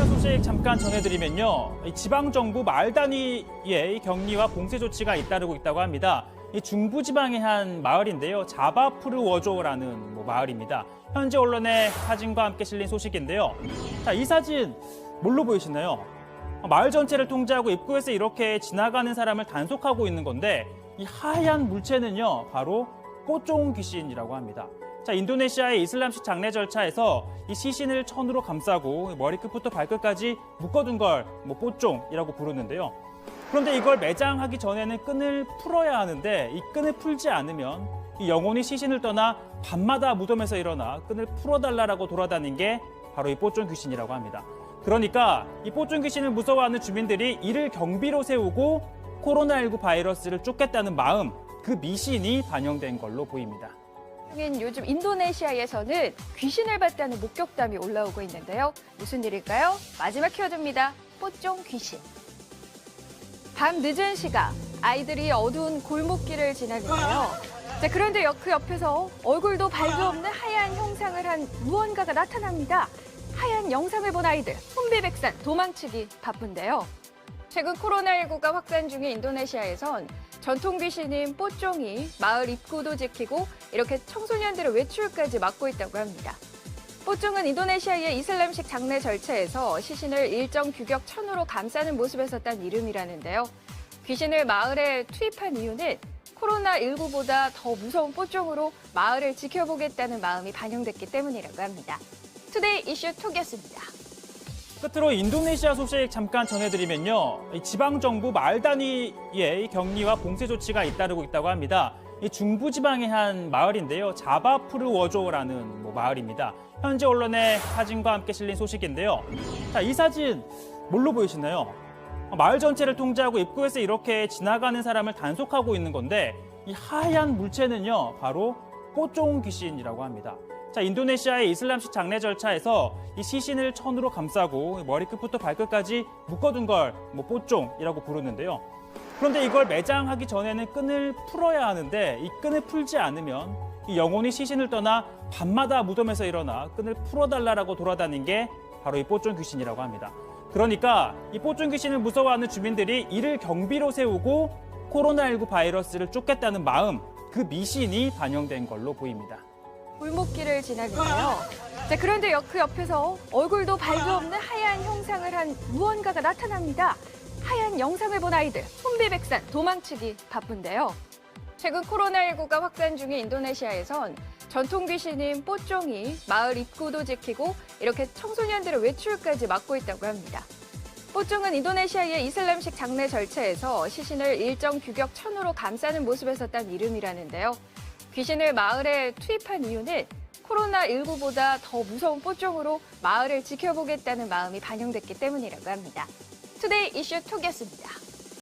소식 잠깐 전해드리면요. 지방정부 마을 단위의 격리와 봉쇄 조치가 잇따르고 있다고 합니다. 이 중부지방의 한 마을인데요. 자바푸르워조라는 마을입니다. 현지 언론의 사진과 함께 실린 소식인데요. 자, 이 사진 뭘로 보이시나요? 마을 전체를 통제하고 입구에서 이렇게 지나가는 사람을 단속하고 있는 건데 이 하얀 물체는요, 바로 뽀종 귀신이라고 합니다. 자, 인도네시아의 이슬람식 장례 절차에서 이 시신을 천으로 감싸고 머리끝부터 발끝까지 묶어둔 걸 뽀종이라고 부르는데요. 그런데 이걸 매장하기 전에는 끈을 풀어야 하는데 이 끈을 풀지 않으면 이 영혼이 시신을 떠나 밤마다 무덤에서 일어나 끈을 풀어달라고 돌아다닌 게 바로 이 뽀종 귀신이라고 합니다. 그러니까 이 뽀종 귀신을 무서워하는 주민들이 이를 경비로 세우고 코로나19 바이러스를 쫓겠다는 마음, 그 미신이 반영된 걸로 보입니다. 요즘 인도네시아에서는 귀신을 봤다는 목격담이 올라오고 있는데요. 무슨 일일까요? 마지막 키워드입니다. 뽀종 귀신. 밤 늦은 시각, 아이들이 어두운 골목길을 지나는데요. 자, 그런데 그 옆에서 얼굴도 발도 없는 하얀 형상을 한 무언가가 나타납니다. 하얀 영상을 본 아이들, 혼비백산 도망치기 바쁜데요. 최근 코로나19가 확산 중인 인도네시아에선 전통 귀신인 뽀종이 마을 입구도 지키고 이렇게 청소년들의 외출까지 막고 있다고 합니다. 뽀종은 인도네시아의 이슬람식 장례 절차에서 시신을 일정 규격 천으로 감싸는 모습에서 딴 이름이라는데요. 귀신을 마을에 투입한 이유는 코로나19보다 더 무서운 뽀종으로 마을을 지켜보겠다는 마음이 반영됐기 때문이라고 합니다. 투데이 이슈 2였습니다. 끝으로 인도네시아 소식 잠깐 전해드리면요. 지방정부 마을 단위의 격리와 봉쇄 조치가 잇따르고 있다고 합니다. 이 중부지방의 한 마을인데요. 자바푸르워조라는 마을입니다. 현지 언론의 사진과 함께 실린 소식인데요. 자, 이 사진 뭘로 보이시나요? 마을 전체를 통제하고 입구에서 이렇게 지나가는 사람을 단속하고 있는 건데 이 하얀 물체는요, 바로 뽀종 귀신이라고 합니다. 자, 인도네시아의 이슬람식 장례 절차에서 이 시신을 천으로 감싸고 머리끝부터 발끝까지 묶어둔 걸 뽀종이라고 부르는데요. 그런데 이걸 매장하기 전에는 끈을 풀어야 하는데 이 끈을 풀지 않으면 이 영혼이 시신을 떠나 밤마다 무덤에서 일어나 끈을 풀어달라고 돌아다닌 게 바로 이 뽀종 귀신이라고 합니다. 그러니까 이 뽀종 귀신을 무서워하는 주민들이 이를 경비로 세우고 코로나19 바이러스를 쫓겠다는 마음, 그 미신이 반영된 걸로 보입니다. 골목길을 지나는데요. 자, 그런데 그 옆에서 얼굴도 발도 없는 하얀 형상을 한 무언가가 나타납니다. 하얀 영상을 본 아이들, 혼비백산 도망치기 바쁜데요. 최근 코로나19가 확산 중인 인도네시아에선 전통 귀신인 뽀종이 마을 입구도 지키고 이렇게 청소년들의 외출까지 막고 있다고 합니다. 뽀종은 인도네시아의 이슬람식 장례 절차에서 시신을 일정 규격 천으로 감싸는 모습에서 딴 이름이라는데요. 귀신을 마을에 투입한 이유는 코로나19보다 더 무서운 뽀종으로 마을을 지켜보겠다는 마음이 반영됐기 때문이라고 합니다. 투데이 이슈 2였습니다.